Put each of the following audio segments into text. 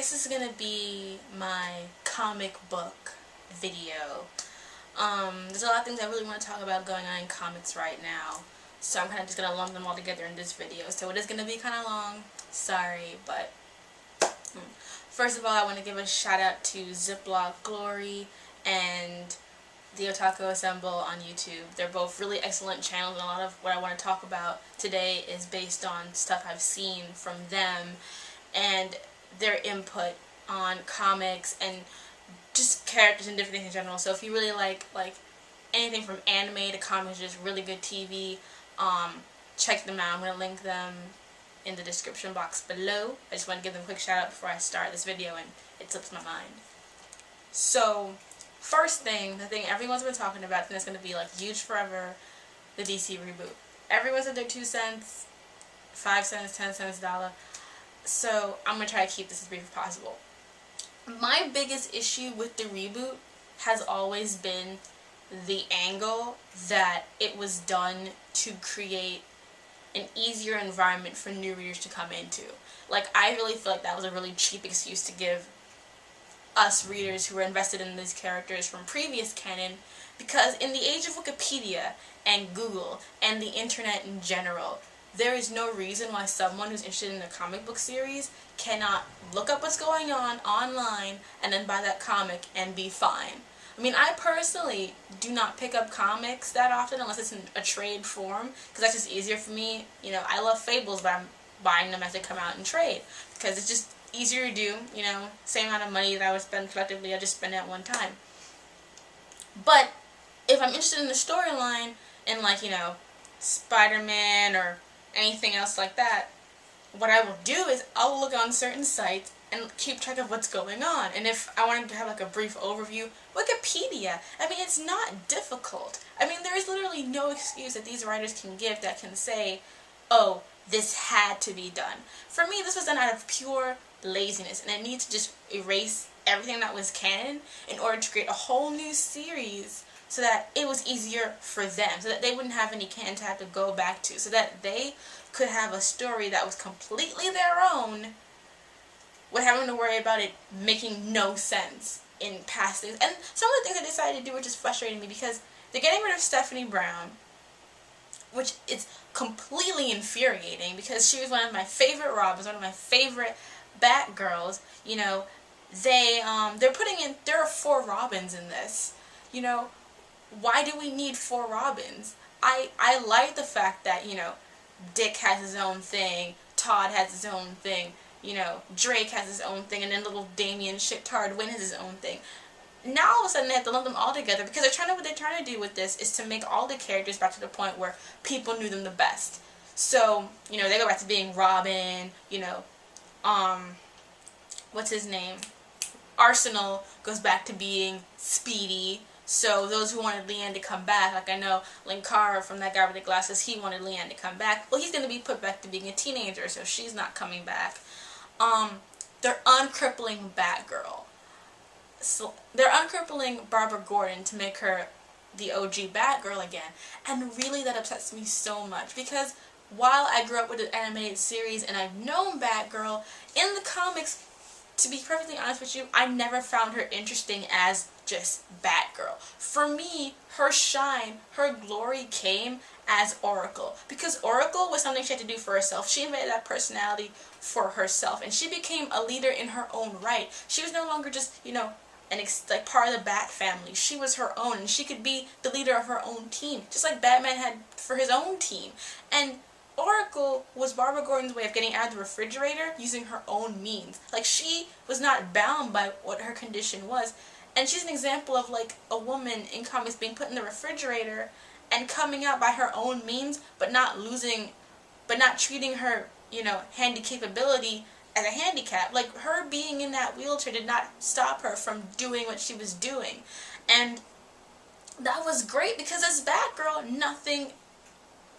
guess this is gonna be my comic book video. There's a lot of things I really want to talk about going on in comics right now, so I'm kind of just gonna lump them all together in this video. So it is gonna be kind of long. Sorry, but first of all, I want to give a shout out to Ziploc Glory and the Otaku Assemble on YouTube. They're both really excellent channels, and a lot of what I want to talk about today is based on stuff I've seen from them and their input on comics and just characters and different things in general. So if you really like anything from anime to comics, just really good TV, check them out. I'm going to link them in the description box below. I just want to give them a quick shout out before I start this video and it slips my mind. So first thing, the thing everyone's been talking about, and it's going to be like huge forever, the DC reboot. Everyone said their 2 cents, 5 cents, 10 cents, $1. So I'm going to try to keep this as brief as possible. My biggest issue with the reboot has always been the angle that it was done to create an easier environment for new readers to come into. Like, I really feel like that was a really cheap excuse to give us readers who were invested in these characters from previous canon, because in the age of Wikipedia and Google and the internet in general, there is no reason why someone who's interested in a comic book series cannot look up what's going on online and then buy that comic and be fine. I mean, I personally do not pick up comics that often unless it's in a trade form, because that's just easier for me. You know, I love Fables, but I'm buying them as they come out in trade because it's just easier to do. You know, same amount of money that I would spend collectively, I just spend it at one time. But if I'm interested in the storyline in, like, you know, Spider-Man or anything else like that, what I will do is I'll look on certain sites and keep track of what's going on. And if I wanted to have like a brief overview, Wikipedia. I mean, it's not difficult. I mean, there is literally no excuse that these writers can give that can say, oh, this had to be done. For me, this was done out of pure laziness, and it needs to just erase everything that was canon in order to create a whole new series so that it was easier for them, so that they wouldn't have any canon to have to go back to, so that they could have a story that was completely their own without having to worry about it making no sense in past things. And some of the things they decided to do were just frustrating me, because they're getting rid of Stephanie Brown, which is completely infuriating because she was one of my favorite Robins, one of my favorite Batgirls. You know, they're putting in, there are 4 Robins in this. You know, why do we need 4 Robins? I like the fact that, you know, Dick has his own thing, Todd has his own thing, you know, Drake has his own thing, and then little Damien Shit-Tard Wynn has his own thing. Now all of a sudden they have to lump them all together because what they're trying to do with this is to make all the characters back to the point where people knew them the best. So, you know, they go back to being Robin, you know, what's his name? Arsenal goes back to being Speedy. So those who wanted Leanne to come back, like I know Linkara from that guy with the glasses, he wanted Leanne to come back. Well, he's going to be put back to being a teenager, so she's not coming back. They're uncrippling Batgirl. So they're uncrippling Barbara Gordon to make her the OG Batgirl again. And really that upsets me so much, because while I grew up with an animated series and I've known Batgirl, in the comics, to be perfectly honest with you, I never found her interesting as just Batgirl. For me, her shine, her glory came as Oracle, because Oracle was something she had to do for herself. She invented that personality for herself, and she became a leader in her own right. She was no longer just, you know, like part of the Bat family. She was her own, and she could be the leader of her own team, just like Batman had for his own team. And Oracle was Barbara Gordon's way of getting out of the refrigerator using her own means. Like, she was not bound by what her condition was. And she's an example of, like, a woman in comics being put in the refrigerator and coming out by her own means, but not treating her, you know, handy capability as a handicap. Like, her being in that wheelchair did not stop her from doing what she was doing. And that was great, because as Batgirl, nothing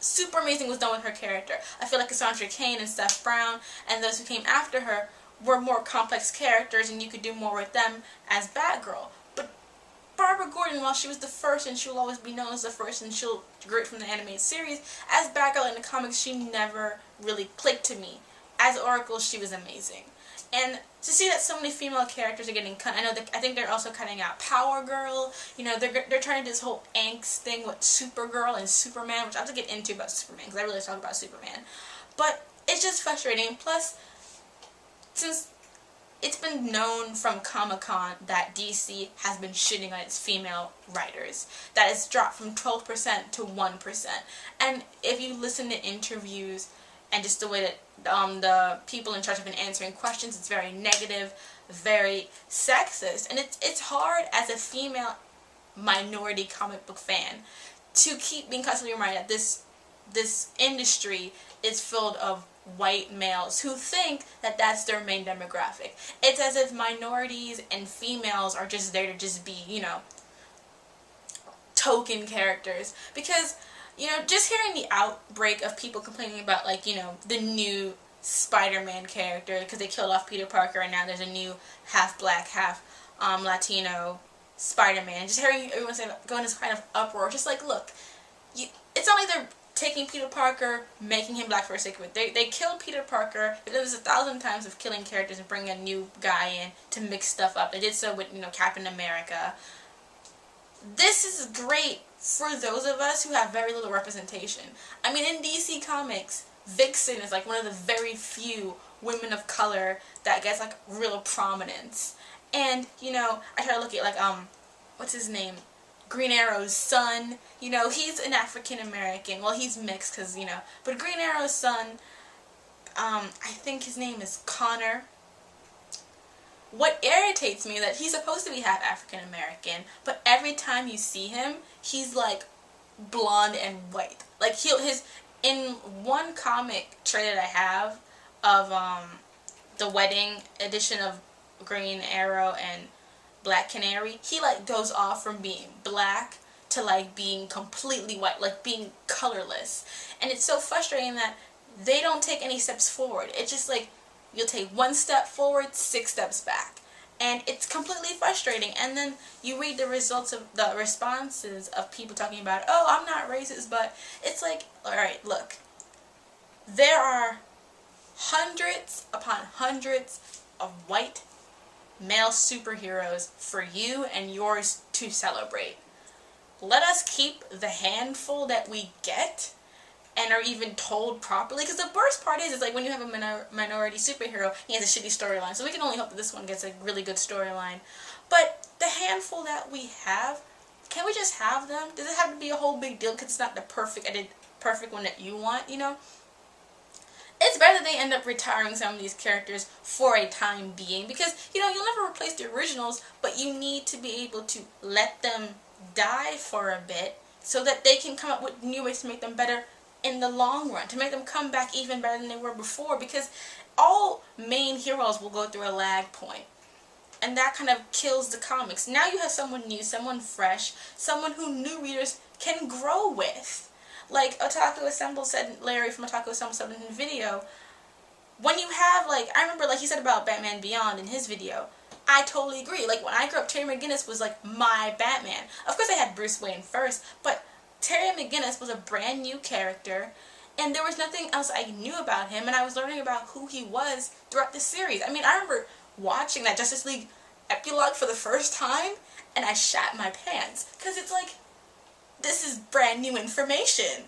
super amazing was done with her character. I feel like Cassandra Cain and Steph Brown and those who came after her were more complex characters, and you could do more with them as Batgirl. But Barbara Gordon, while she was the first, and she will always be known as the first, and she'll great from the animated series, as Batgirl in the comics, she never really clicked to me. As Oracle, she was amazing. And to see that so many female characters are getting cut, I think they're also cutting out Power Girl. You know, they're trying to do this whole angst thing with Supergirl and Superman, which I have to get into about Superman because I really talk about Superman. But it's just frustrating. Plus, since it's been known from Comic-Con that DC has been shitting on its female writers, that it's dropped from 12% to 1%. And if you listen to interviews and just the way that the people in charge have been answering questions, it's very negative, very sexist. And it's hard as a female minority comic book fan to keep being constantly reminded that this industry is filled of white males who think that that's their main demographic. It's as if minorities and females are just there to just be, you know, token characters. Because, you know, just hearing the outbreak of people complaining about, like, you know, the new Spider-Man character because they killed off Peter Parker and now there's a new half black, half Latino Spider-Man. Just hearing everyone go in this kind of uproar, just like, look, it's not like they're taking Peter Parker, making him black for the sake of it. They killed Peter Parker. They did this 1,000 times of killing characters and bringing a new guy in to mix stuff up. They did so with, you know, Captain America. This is great for those of us who have very little representation. I mean, in DC Comics, Vixen is like one of the very few women of color that gets like real prominence. And, you know, I try to look at like, what's his name? Green Arrow's son, you know, he's an African American. Well, he's mixed because, you know, but Green Arrow's son, I think his name is Connor. What irritates me is that he's supposed to be half African American, but every time you see him, he's like blonde and white. Like in one comic trade that I have of the wedding edition of Green Arrow and Black Canary, he like goes off from being black to like being completely white, like being colorless. And it's so frustrating that they don't take any steps forward. It's just like you'll take one step forward, 6 steps back. And it's completely frustrating. And then you read the results of the responses of people talking about, oh, I'm not racist, but it's like, alright, look, there are hundreds upon hundreds of white male superheroes for you and yours to celebrate. Let us keep the handful that we get and are even told properly, because the worst part is like when you have a minority superhero, he has a shitty storyline, so we can only hope that this one gets a really good storyline. But the handful that we have, can we just have them? Does it have to be a whole big deal because it's not the perfect one that you want, you know? It's better that they end up retiring some of these characters for a time being, because, you know, you'll never replace the originals, but you need to be able to let them die for a bit so that they can come up with new ways to make them better in the long run, to make them come back even better than they were before, because all main heroes will go through a lag point. And that kind of kills the comics. Now you have someone new, someone fresh, someone who new readers can grow with. Like Otaku Assemble said, Larry from Otaku Assemble said in his video, when you have, like, I remember, like he said about Batman Beyond in his video, I totally agree. Like, when I grew up, Terry McGinnis was, like, my Batman. Of course, I had Bruce Wayne first, but Terry McGinnis was a brand new character, and there was nothing else I knew about him, and I was learning about who he was throughout the series. I mean, I remember watching that Justice League epilogue for the first time, and I shat my pants, because it's like, this is brand new information.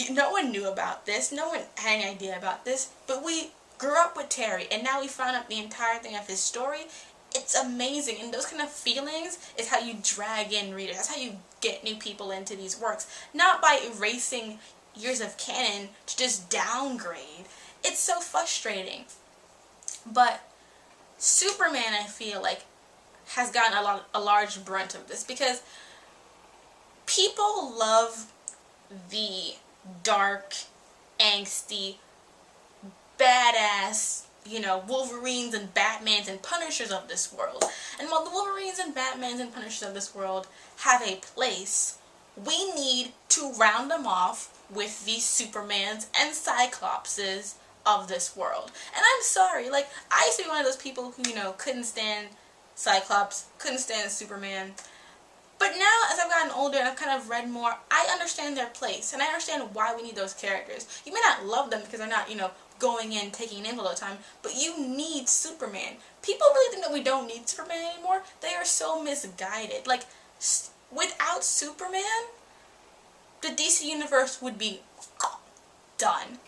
No one knew about this. No one had any idea about this. But we grew up with Terry, and now we found out the entire thing of his story. It's amazing. And those kind of feelings is how you drag in readers. That's how you get new people into these works. Not by erasing years of canon to just downgrade. It's so frustrating. But Superman, I feel like, has gotten a large brunt of this, because people love the dark, angsty, badass, you know, Wolverines and Batmans and Punishers of this world. And while the Wolverines and Batmans and Punishers of this world have a place, we need to round them off with the Supermans and Cyclopses of this world. And I'm sorry, like, I used to be one of those people who, you know, couldn't stand Cyclops, couldn't stand Superman. But now, as I've gotten older and I've kind of read more, I understand their place, and I understand why we need those characters. You may not love them because they're not, you know, going in, taking names all the time, but you need Superman. People really think that we don't need Superman anymore. They are so misguided. Like, without Superman, the DC universe would be done.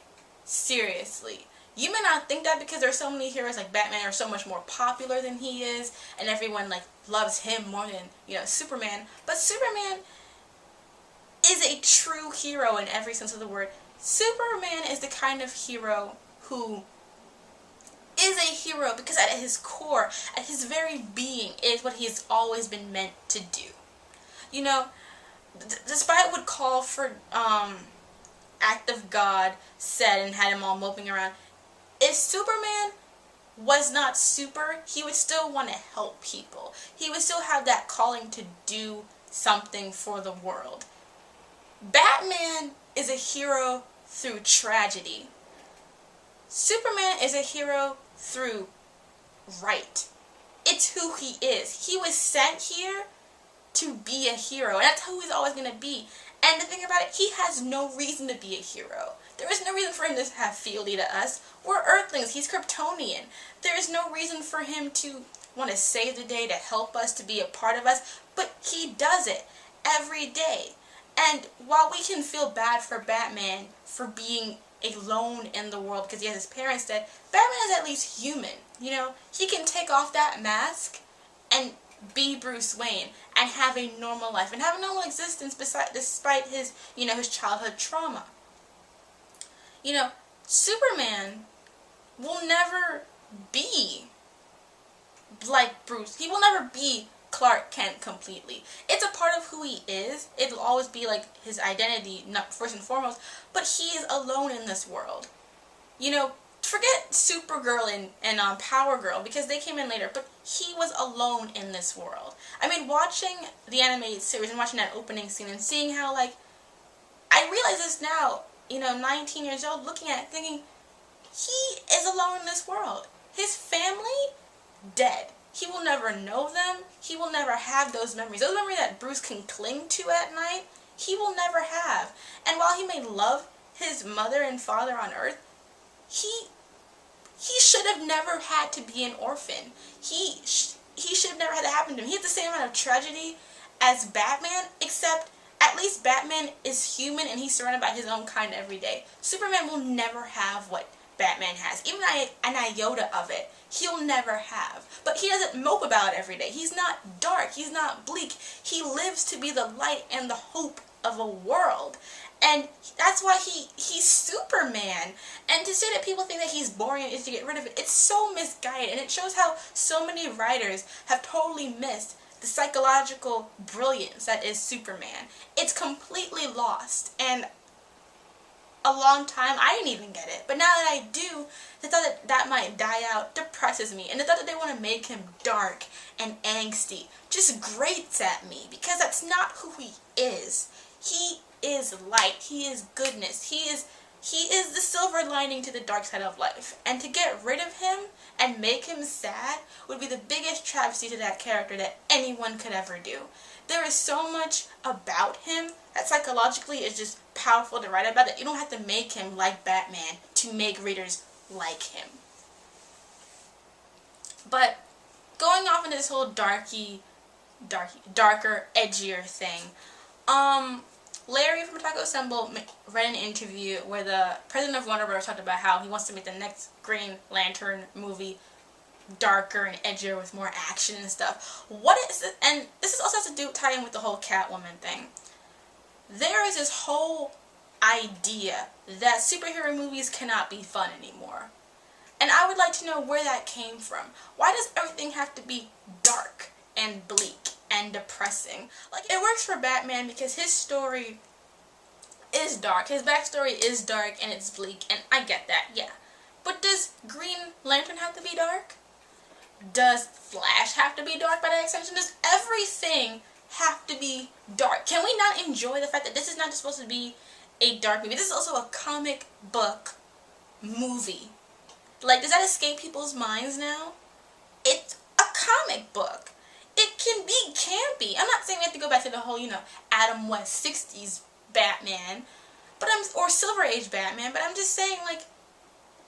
Seriously. You may not think that because there's so many heroes like Batman are so much more popular than he is, and everyone like loves him more than, you know, Superman. But Superman is a true hero in every sense of the word. Superman is the kind of hero who is a hero because at his core, at his very being, is what he has always been meant to do. You know, despite what call for act of God said and had him all moping around, if Superman was not super, he would still want to help people. He would still have that calling to do something for the world. Batman is a hero through tragedy. Superman is a hero through right. It's who he is. He was sent here to be a hero, and that's who he's always going to be. And the thing about it, he has no reason to be a hero. There is no reason for him to have fealty to us. We're Earthlings. He's Kryptonian. There is no reason for him to want to save the day, to help us, to be a part of us, but he does it every day. And while we can feel bad for Batman for being alone in the world because he has his parents dead, Batman is at least human. You know, he can take off that mask and be Bruce Wayne and have a normal life and have a normal existence despite his, you know, his childhood trauma. You know, Superman will never be like Bruce. He will never be Clark Kent completely. It's a part of who he is. It'll always be like his identity, not first and foremost, but he is alone in this world. You know, forget Supergirl and Power Girl because they came in later, but he was alone in this world. I mean, watching the animated series and watching that opening scene and seeing how, like, I realize this now, you know, 19 years old, looking at it, thinking, he is alone in this world. His family, dead. He will never know them. He will never have those memories. Those memories that Bruce can cling to at night, he will never have. And while he may love his mother and father on Earth, he should have never had to be an orphan. He should have never had that happen to him. He has the same amount of tragedy as Batman, except at least Batman is human and he's surrounded by his own kind every day. Superman will never have what Batman has. Even an iota of it, he'll never have. But he doesn't mope about it every day. He's not dark. He's not bleak. He lives to be the light and the hope of a world. And that's why he's Superman. And to say that people think that he's boring and is to get rid of it, it's so misguided. And it shows how so many writers have totally missed the psychological brilliance that is Superman. It's completely lost. And a long time, I didn't even get it. But now that I do, the thought that that might die out depresses me. And the thought that they want to make him dark and angsty just grates at me. Because that's not who he is. He is light. He is goodness. He is the silver lining to the dark side of life. And to get rid of him and make him sad would be the biggest travesty to that character that anyone could ever do. There is so much about him that psychologically is just powerful to write about it. You don't have to make him like Batman to make readers like him. But going off into this whole darker, edgier thing, Larry from Taco Assemble read an interview where the president of Warner Bros. Talked about how he wants to make the next Green Lantern movie darker and edgier with more action and stuff. What is it? And this is also has to tie in with the whole Catwoman thing. There is this whole idea that superhero movies cannot be fun anymore. And I would like to know where that came from. Why does everything have to be dark and bleak and depressing? Like, it works for Batman because his story is dark. His backstory is dark and it's bleak, and I get that, yeah. But does Green Lantern have to be dark? Does Flash have to be dark by that extension? Does everything have to be dark? Can we not enjoy the fact that this is not just supposed to be a dark movie? This is also a comic book movie. Like, does that escape people's minds now? It's a comic book. It can be campy. I'm not saying we have to go back to the whole, you know, Adam West 60s Batman, or Silver Age Batman, but I'm just saying, like,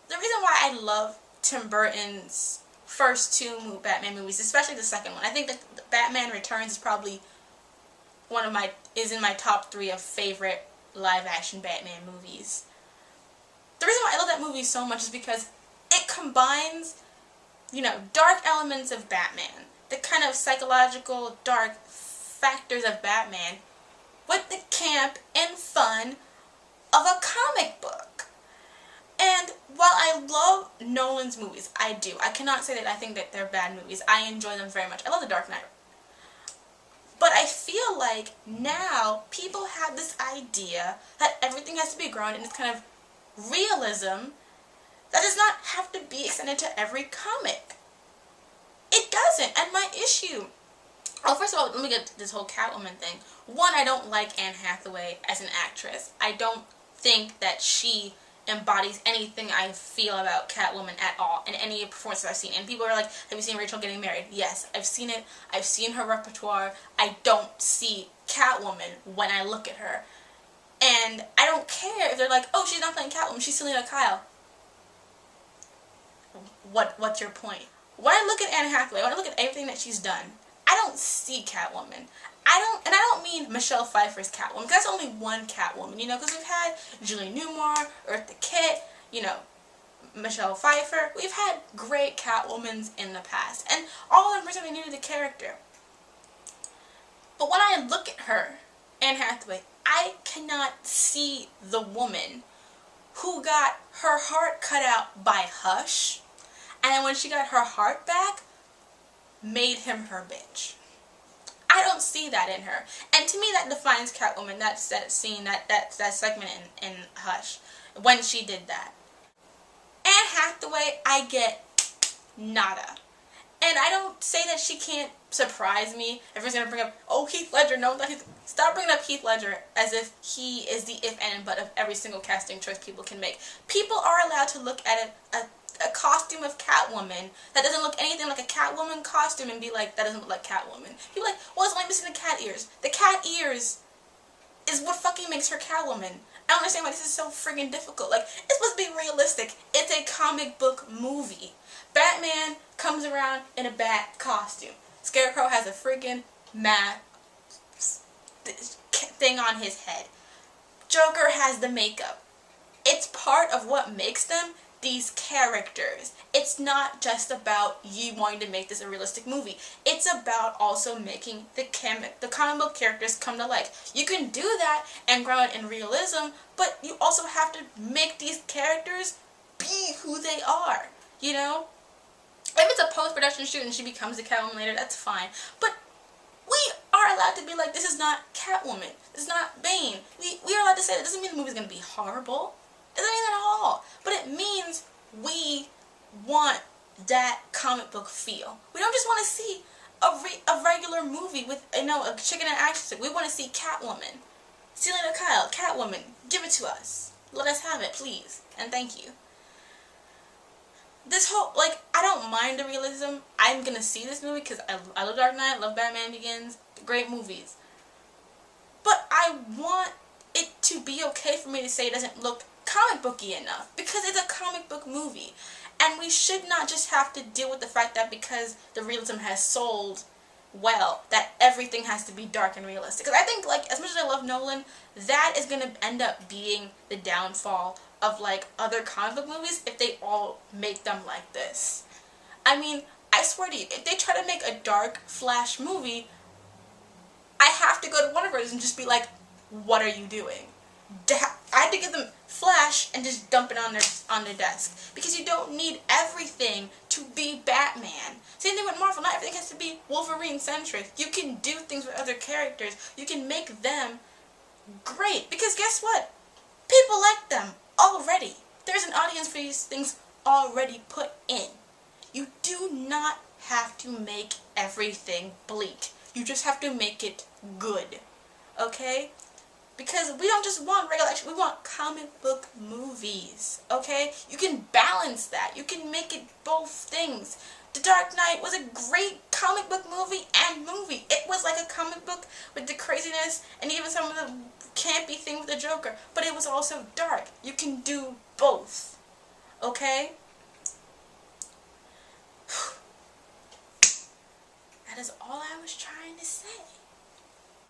the reason why I love Tim Burton's first two Batman movies, especially the second one, I think that Batman Returns is probably is in my top 3 of favorite live-action Batman movies. The reason why I love that movie so much is because it combines, you know, dark elements of Batman, the kind of psychological, dark factors of Batman, with the camp and fun of a comic book. And while I love Nolan's movies, I do. I cannot say that I think that they're bad movies. I enjoy them very much. I love The Dark Knight. But I feel like now people have this idea that everything has to be grown in this kind of realism that does not have to be extended to every comic. It doesn't. And my issue... Oh, first of all, let me get to this whole Catwoman thing. One, I don't like Anne Hathaway as an actress. I don't think that she embodies anything I feel about Catwoman at all in any performance I've seen. And people are like, have you seen Rachel getting married? Yes, I've seen it. I've seen her repertoire. I don't see Catwoman when I look at her. And I don't care if they're like, oh, she's not playing Catwoman, she's Selena Kyle. What's your point? When I look at Anne Hathaway, when I look at everything that she's done, I don't see Catwoman. I don't mean Michelle Pfeiffer's Catwoman, because that's only one Catwoman, you know, because we've had Julie Newmar, Eartha Kitt, you know, Michelle Pfeiffer. We've had great Catwomans in the past, and all of them bring something new to the character. But when I look at her, Anne Hathaway, I cannot see the woman who got her heart cut out by Hush, and then when she got her heart back, made him her bitch. I don't see that in her. And to me that defines Catwoman, that scene, that segment in Hush, when she did that. Anne Hathaway, I get nada. And I don't say that she can't surprise me. Everyone's going to bring up, oh, Heath Ledger, no, stop bringing up Heath Ledger as if he is the if and but of every single casting choice people can make. People are allowed to look at a costume of Catwoman that doesn't look anything like a Catwoman costume and be like, that doesn't look like Catwoman. People are like, well, it's only missing the cat ears. The cat ears is what fucking makes her Catwoman. I don't understand why this is so friggin' difficult. Like, it's supposed to be realistic. It's a comic book movie. Batman comes around in a bat costume. Scarecrow has a friggin' mat thing on his head. Joker has the makeup. It's part of what makes them these characters. It's not just about you wanting to make this a realistic movie. It's about also making the comic book characters come to life. You can do that and grow it in realism, but you also have to make these characters be who they are, you know? If it's a post-production shoot and she becomes the Catwoman later, that's fine. But we are allowed to be like, this is not Catwoman. This is not Bane. We are allowed to say that. It doesn't mean the movie's going to be horrible. It doesn't mean that at all. But it means we want that comic book feel. We don't just want to see a regular movie with, you know, a chicken and action stick. We want to see Catwoman. Selena Kyle, Catwoman, give it to us. Let us have it, please. And thank you. This whole, like, I don't mind the realism. I'm gonna see this movie because I love Dark Knight, I love Batman Begins. Great movies. But I want it to be okay for me to say it doesn't look comic booky enough, because it's a comic book movie, and we should not just have to deal with the fact that because the realism has sold well, that everything has to be dark and realistic. Because I think, like, as much as I love Nolan, that is going to end up being the downfall of, like, other comic book movies if they all make them like this. I mean, I swear to you, if they try to make a dark Flash movie, I have to go to Warner Bros. And just be like, what are you doing? I had to give them Flash and just dump it on their desk, because you don't need everything to be Batman. Same thing with Marvel. Not everything has to be Wolverine centric. You can do things with other characters. You can make them great, because guess what? People like them already. There's an audience for these things already put in. You do not have to make everything bleak. You just have to make it good. Okay? Because we don't just want regular action, we want comic book movies, okay? You can balance that. You can make it both things. The Dark Knight was a great comic book movie and movie. It was like a comic book with the craziness and even some of the campy thing with the Joker, but it was also dark. You can do both, Okay? That is all I was trying to say.